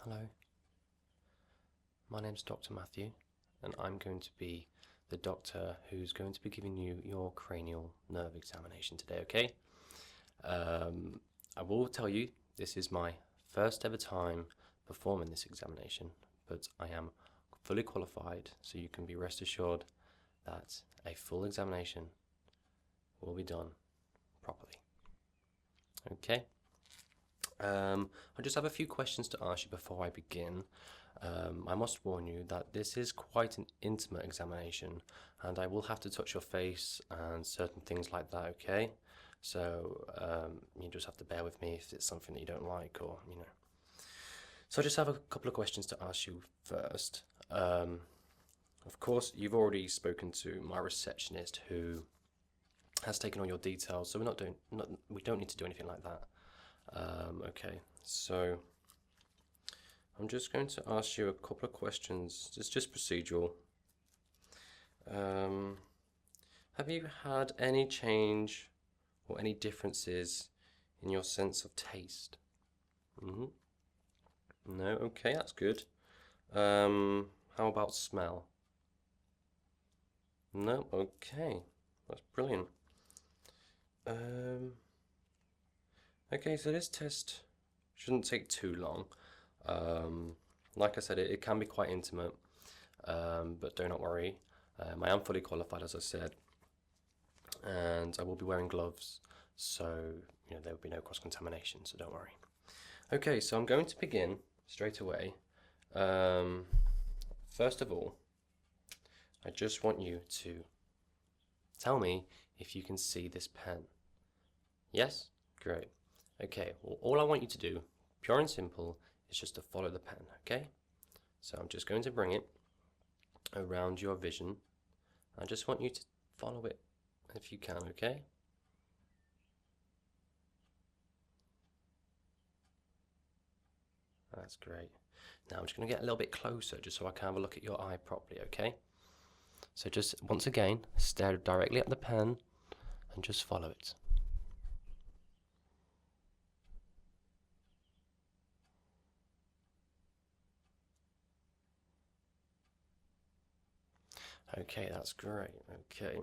Hello, my name's Dr. Matthew, and I'm going to be the doctor who's going to be giving you your cranial nerve examination today, okay? I will tell you, this is my first ever time performing this examination, but I am fully qualified, so you can be rest assured that a full examination will be done properly. Okay? I just have a few questions to ask you before I begin. I must warn you that this is quite an intimate examination, and I will have to touch your face and certain things like that, okay? So you just have to bear with me if it's something that you don't like, or, you know. So I just have a couple of questions to ask you first. Of course, you've already spoken to my receptionist who has taken all your details, so we don't need to do anything like that. Okay, so I'm just going to ask you a couple of questions. It's just procedural. Have you had any change or any differences in your sense of taste? No? Okay, that's good. How about smell? No? Okay, that's brilliant. Okay, so this test shouldn't take too long. Like I said, it can be quite intimate, but do not worry. I am fully qualified, as I said, and I will be wearing gloves, so there will be no cross-contamination, so don't worry. Okay, so I'm going to begin straight away. First of all, I just want you to tell me if you can see this pen. Yes? Great. Okay, well, all I want you to do, pure and simple, is just to follow the pen, okay? So I'm just going to bring it around your vision. I just want you to follow it if you can, okay? That's great. Now I'm just going to get a little bit closer just so I can have a look at your eye properly, okay? So just, once again, stare directly at the pen and just follow it. Okay, that's great. Okay.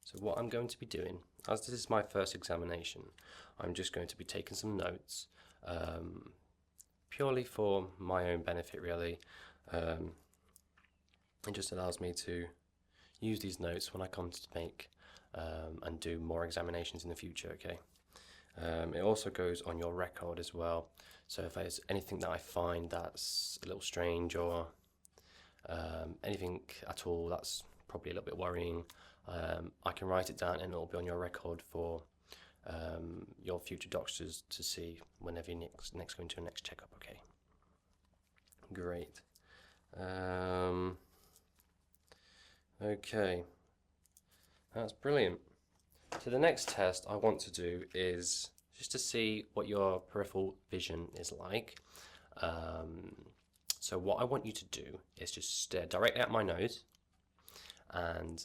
So what I'm going to be doing, as this is my first examination, I'm just going to be taking some notes, purely for my own benefit, really. It just allows me to use these notes when I come to make and do more examinations in the future, okay? It also goes on your record as well, so if there's anything that I find that's a little strange or anything at all that's probably a little bit worrying, I can write it down and it'll be on your record for your future doctors to see whenever you next go into a next checkup, okay? Great. Okay, that's brilliant. So the next test I want to do is just to see what your peripheral vision is like. So what I want you to do is just stare directly at my nose, and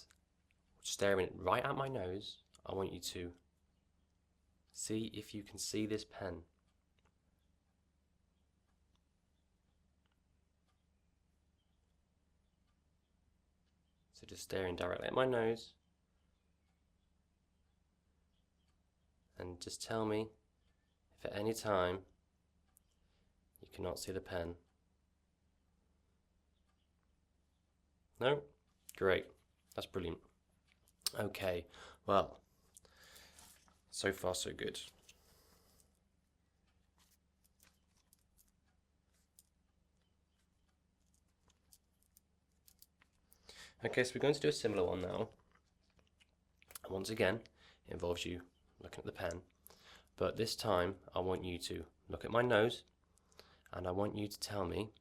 staring right at my nose, I want you to see if you can see this pen. So just staring directly at my nose, and just tell me if at any time you cannot see the pen. No? Great. That's brilliant. Okay, well, so far so good. Okay, so we're going to do a similar one now. Once again, it involves you looking at the pen, but this time I want you to look at my nose, and I want you to tell me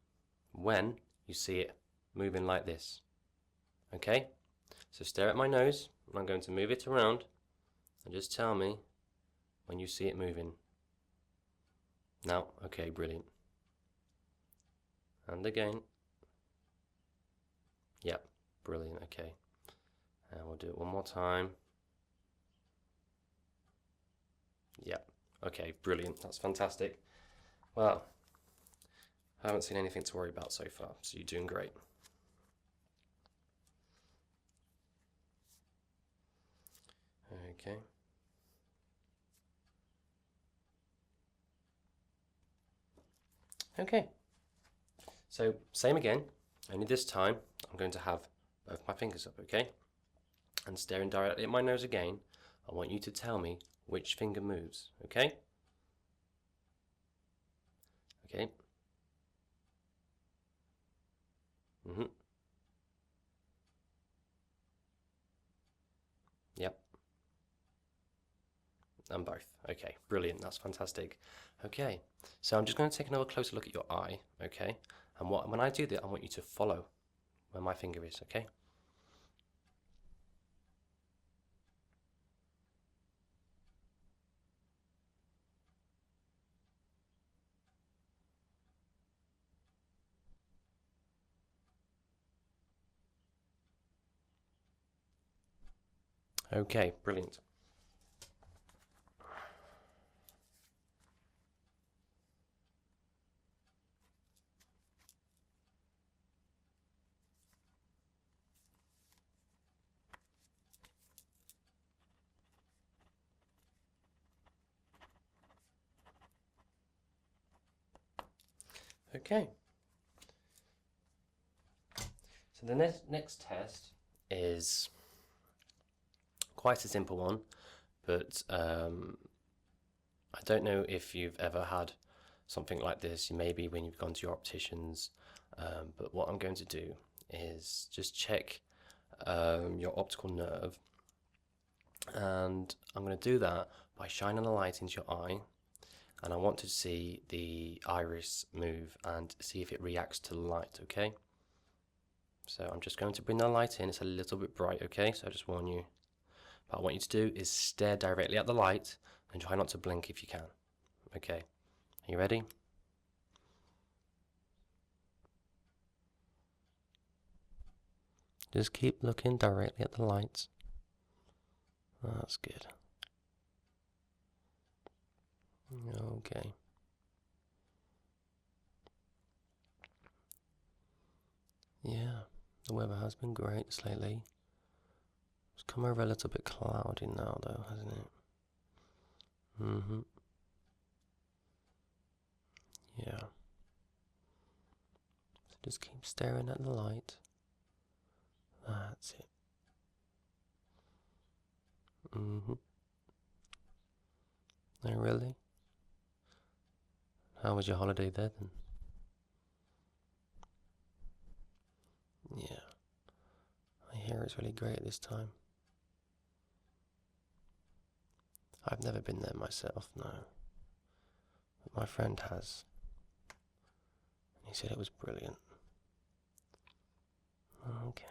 when you see it moving like this. Okay? So stare at my nose, and I'm going to move it around, and just tell me when you see it moving. Now, okay, brilliant. And again. Yep, brilliant, okay. And we'll do it one more time. Yeah. Okay, brilliant. That's fantastic. Well, I haven't seen anything to worry about so far, so you're doing great. Okay. Okay. So, same again, only this time I'm going to have both my fingers up, okay? And staring directly at my nose again, I want you to tell me which finger moves, okay? Okay. Yep. And both. Okay, brilliant. That's fantastic. Okay, so I'm just going to take another closer look at your eye, okay? And when I do that, I want you to follow where my finger is, okay? Okay, brilliant. Okay. So the next test is quite a simple one, but I don't know if you've ever had something like this. Maybe when you've gone to your opticians, but what I'm going to do is just check your optical nerve, and I'm going to do that by shining a light into your eye, and I want to see the iris move and see if it reacts to the light, okay? So I'm just going to bring the light in. It's a little bit bright, okay? So I just warn you. But what I want you to do is stare directly at the light and try not to blink if you can. Okay, are you ready? Just keep looking directly at the lights. That's good. Okay. Yeah, the weather has been great lately. It's come over a little bit cloudy now, though, hasn't it? Yeah. So just keep staring at the light. That's it. Oh, really? How was your holiday there then? Yeah. I hear it's really great this time. I've never been there myself, no. But my friend has. He said it was brilliant. Okay.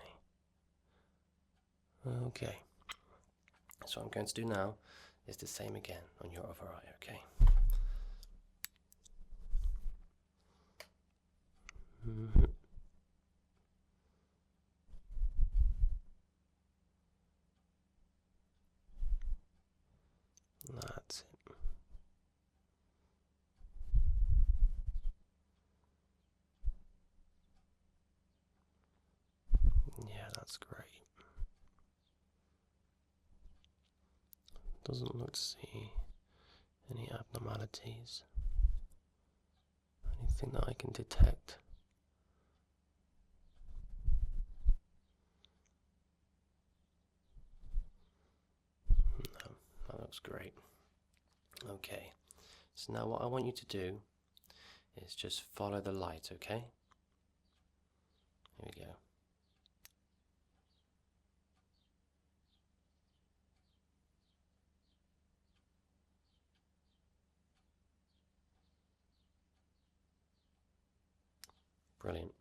Okay. So what I'm going to do now is the same again on your other eye, okay? That's it. Yeah, that's great. Doesn't look to see any abnormalities. Anything that I can detect. No, that looks great. Okay, so now what I want you to do is just follow the light, okay? Here we go. Brilliant.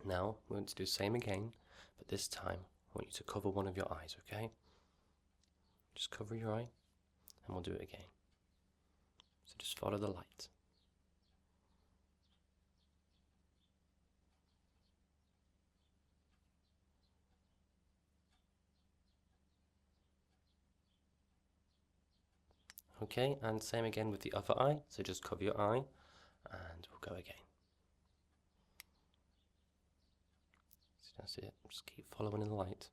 Now we're going to do the same again, but this time I want you to cover one of your eyes, okay? Just cover your eye and we'll do it again. So just follow the light. Okay, and same again with the other eye. So just cover your eye and we'll go again. So that's it. Just keep following the light.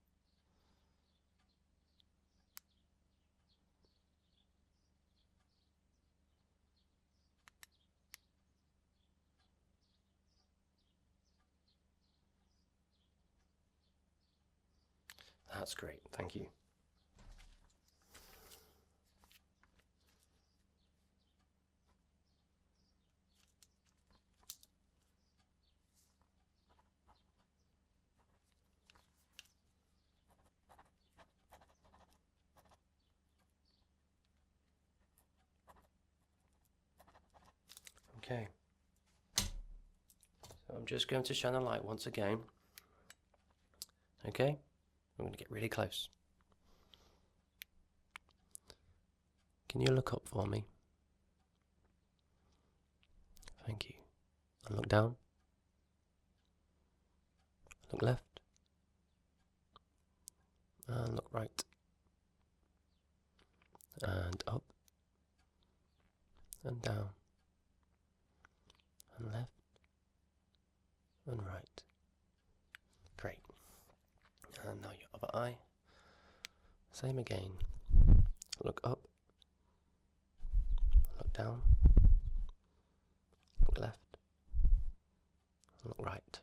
That's great, thank you. Okay, so I'm just going to shine the light once again. Okay, I'm going to get really close. Can you look up for me? Thank you. And look down. Look left. And look right. And up. And down. And left. And right. Great. And now your other eye. Same again. Look up. Look down. Look left. And look right.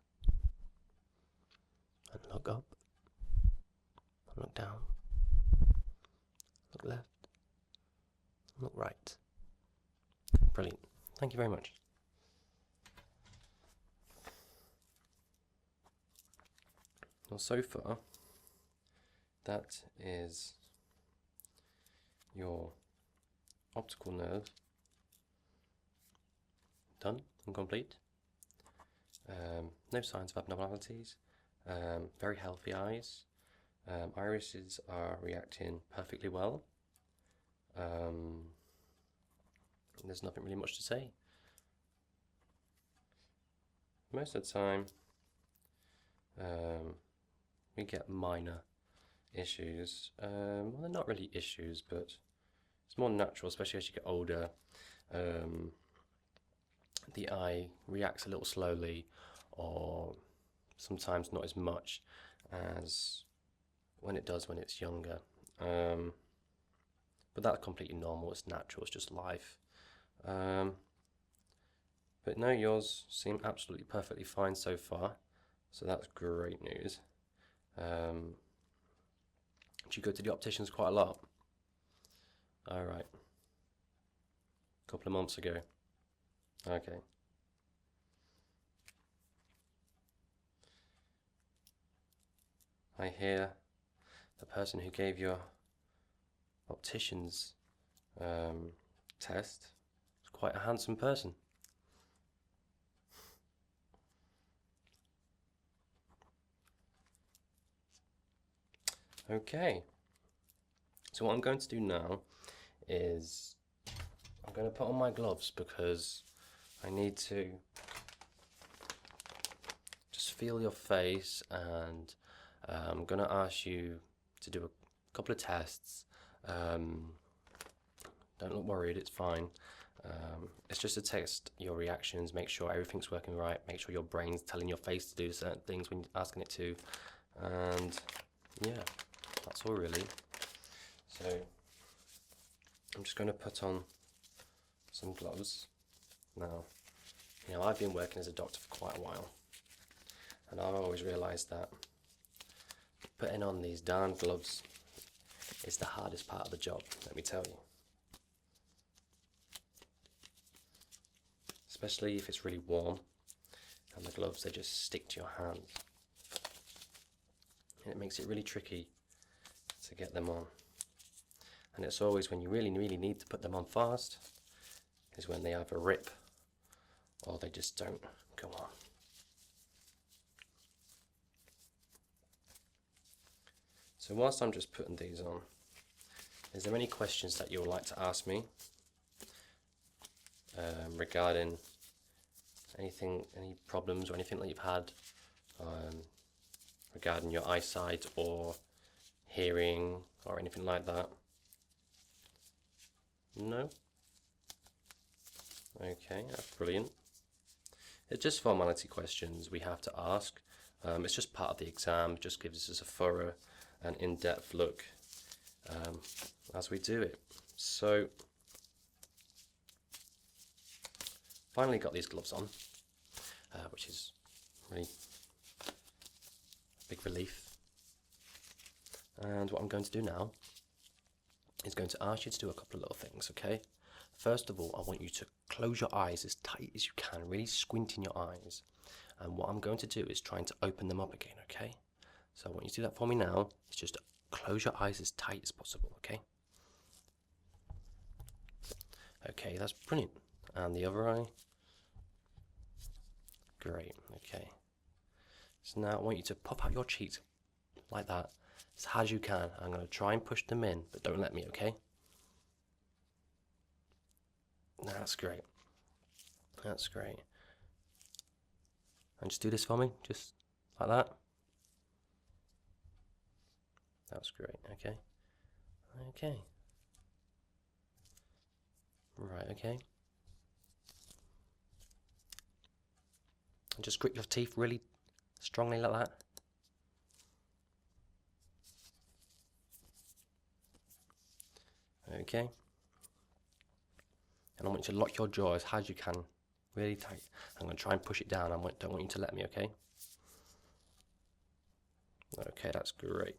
And look up. And look down. Look left. And look right. Brilliant. Thank you very much. Well, so far, that is your optical nerve done and complete. No signs of abnormalities. Very healthy eyes. Irises are reacting perfectly well. There's nothing really much to say. Most of the time, we get minor issues. Well, they're not really issues, but it's more natural, especially as you get older. The eye reacts a little slowly, or sometimes not as much as when it does when it's younger. But that's completely normal, it's natural, it's just life. But no, yours seem absolutely perfectly fine so far, so that's great news. Do you go to the opticians quite a lot? Alright. A couple of months ago. Okay. I hear the person who gave your optician's test is quite a handsome person. Okay, so what I'm going to do now is I'm going to put on my gloves because I need to just feel your face, and I'm going to ask you to do a couple of tests. Don't look worried, it's fine. It's just to test your reactions, make sure everything's working right, make sure your brain's telling your face to do certain things when you're asking it to, and yeah, that's all really. So I'm just going to put on some gloves. Now, you know, I've been working as a doctor for quite a while, and I've always realised that putting on these darn gloves is the hardest part of the job, let me tell you. Especially if it's really warm and the gloves, they just stick to your hands. And it makes it really tricky to get them on. And it's always when you really need to put them on fast is when they either rip or they just don't go on. So whilst I'm just putting these on, is there any questions that you would like to ask me regarding anything, any problems or anything that you've had regarding your eyesight or hearing or anything like that? No? Okay, that's brilliant. It's just formality questions we have to ask. It's just part of the exam. It just gives us a thorough and in-depth look as we do it. So, finally got these gloves on, which is really a big relief. And what I'm going to do now is going to ask you to do a couple of little things, okay? First of all, I want you to close your eyes as tight as you can, really squint in your eyes. And what I'm going to do is trying to open them up again, okay? So I want you to do that for me now. It's just close your eyes as tight as possible, okay? Okay, that's brilliant. And the other eye. Great, okay. So now I want you to pop out your cheeks like that, as hard as you can. I'm going to try and push them in, but don't let me, okay? That's great. That's great. And just do this for me, just like that. That's great, okay. Okay. Right, okay. And just grip your teeth really strongly like that. Okay. And I want you to lock your jaw as hard as you can, really tight. I'm going to try and push it down. I don't want you to let me, okay? Okay, that's great.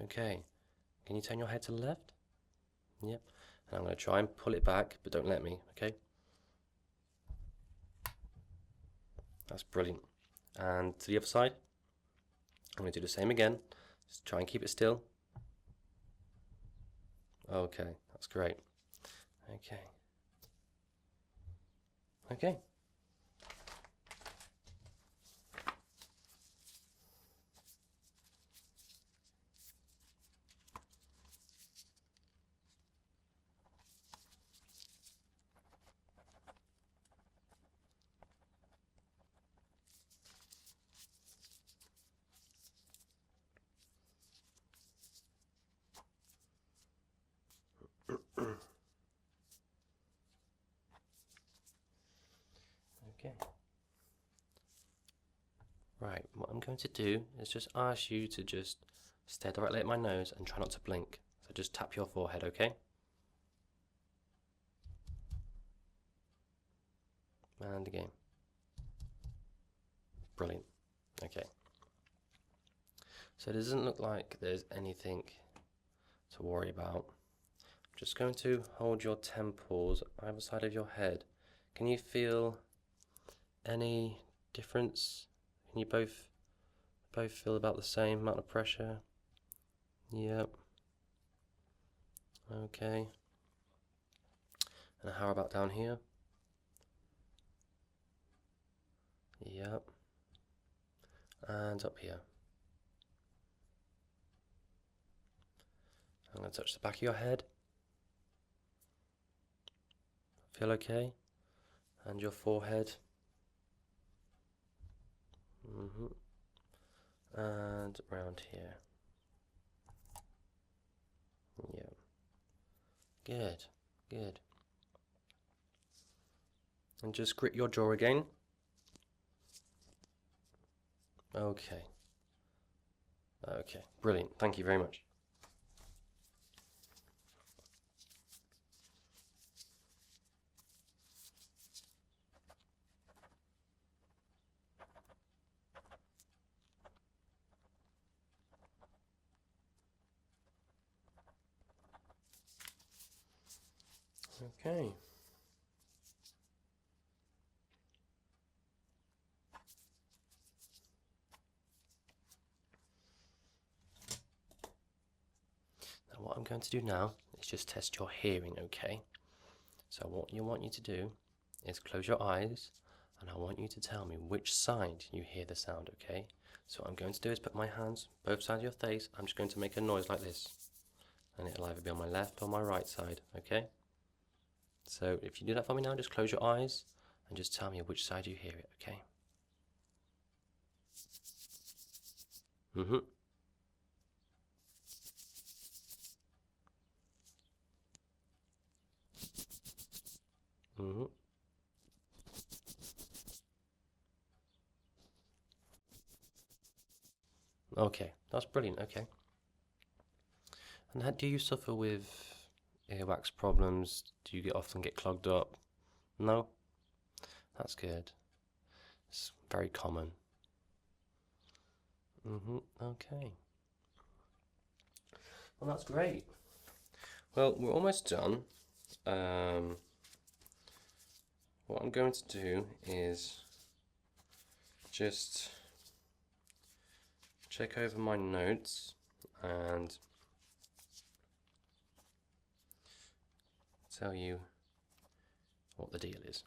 Okay. Can you turn your head to the left? Yep. And I'm going to try and pull it back, but don't let me, okay? That's brilliant. And to the other side, I'm going to do the same again. Just try and keep it still. Okay, that's great. Okay. Okay. Okay. Right, what I'm going to do is just ask you to just stare directly at my nose and try not to blink. So just tap your forehead, okay? And again. Brilliant. Okay. So it doesn't look like there's anything to worry about. I'm just going to hold your temples either side of your head. Can you feel any difference? Can you both feel about the same amount of pressure? Yep. Okay. And how about down here? Yep. And up here. I'm going to touch the back of your head. Feel okay? And your forehead. And around here. Yeah. Good. Good. And just grip your jaw again. Okay. Okay. Brilliant. Thank you very much. Okay. Now what I'm going to do now is just test your hearing, okay? So what you want you to do is close your eyes and I want you to tell me which side you hear the sound, okay? So what I'm going to do is put my hands both sides of your face. I'm just going to make a noise like this. And it'll either be on my left or my right side, okay? So if you do that for me now, just close your eyes and just tell me which side you hear it, okay? Mm-hmm. Okay, that's brilliant. Okay. And do you suffer with earwax problems? Do you often get clogged up? No? That's good. It's very common. Okay. Well, that's great. Well, we're almost done. What I'm going to do is just check over my notes and tell you what the deal is.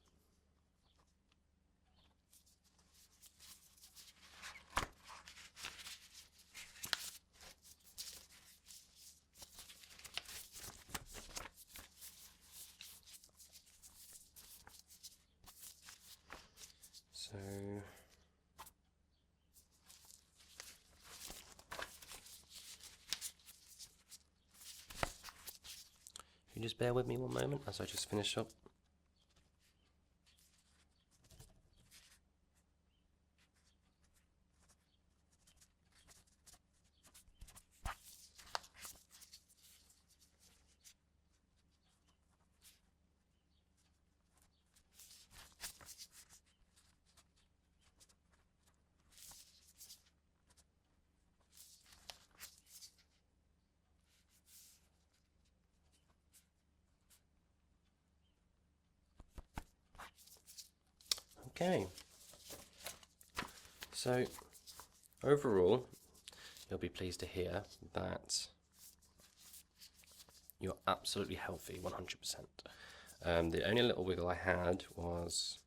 So if you just bear with me one moment as I just finish up. Okay, so overall, you'll be pleased to hear that you're absolutely healthy, 100%. The only little wiggle I had was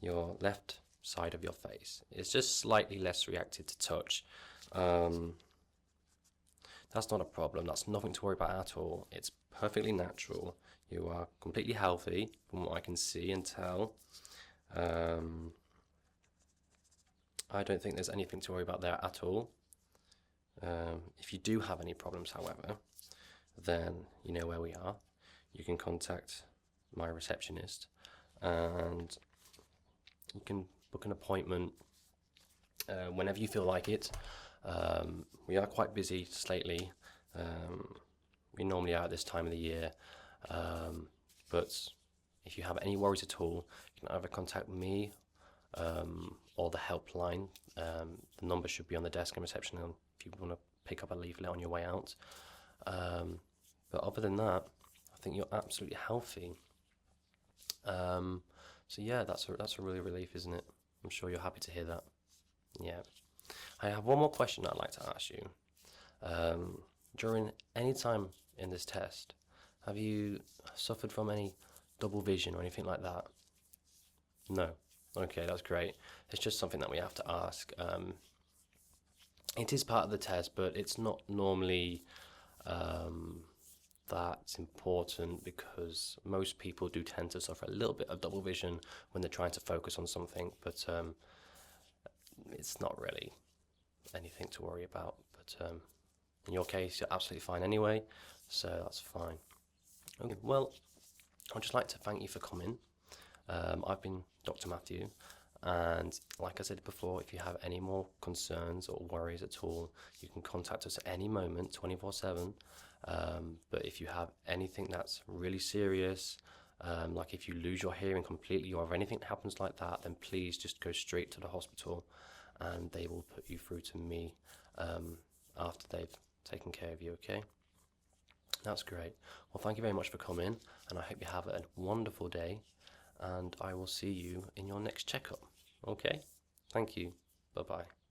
your left side of your face. It's just slightly less reactive to touch. That's not a problem. That's nothing to worry about at all. It's perfectly natural. You are completely healthy from what I can see and tell. I don't think there's anything to worry about there at all. If you do have any problems, however, then you know where we are. You can contact my receptionist and you can book an appointment whenever you feel like it. We are quite busy lately. We normally are at this time of the year, but if you have any worries at all, you can either contact me or the helpline. The number should be on the desk in reception if you want to pick up a leaflet on your way out. But other than that, I think you're absolutely healthy. So yeah, that's a really relief, isn't it? I'm sure you're happy to hear that. Yeah. I have one more question I'd like to ask you. During any time in this test, have you suffered from any double vision or anything like that? No. Okay, that's great. It's just something that we have to ask. It is part of the test, but it's not normally that's important because most people do tend to suffer a little bit of double vision when they're trying to focus on something, but it's not really anything to worry about. But in your case, you're absolutely fine anyway, so that's fine. Okay, well, I'd just like to thank you for coming. I've been Dr. Matthew, and like I said before, if you have any more concerns or worries at all, you can contact us at any moment, 24/7. But if you have anything that's really serious, like if you lose your hearing completely or if anything happens like that, then please just go straight to the hospital and they will put you through to me after they've taken care of you, okay? That's great. Well, thank you very much for coming, and I hope you have a wonderful day, and I will see you in your next checkup, okay? Thank you. Bye-bye.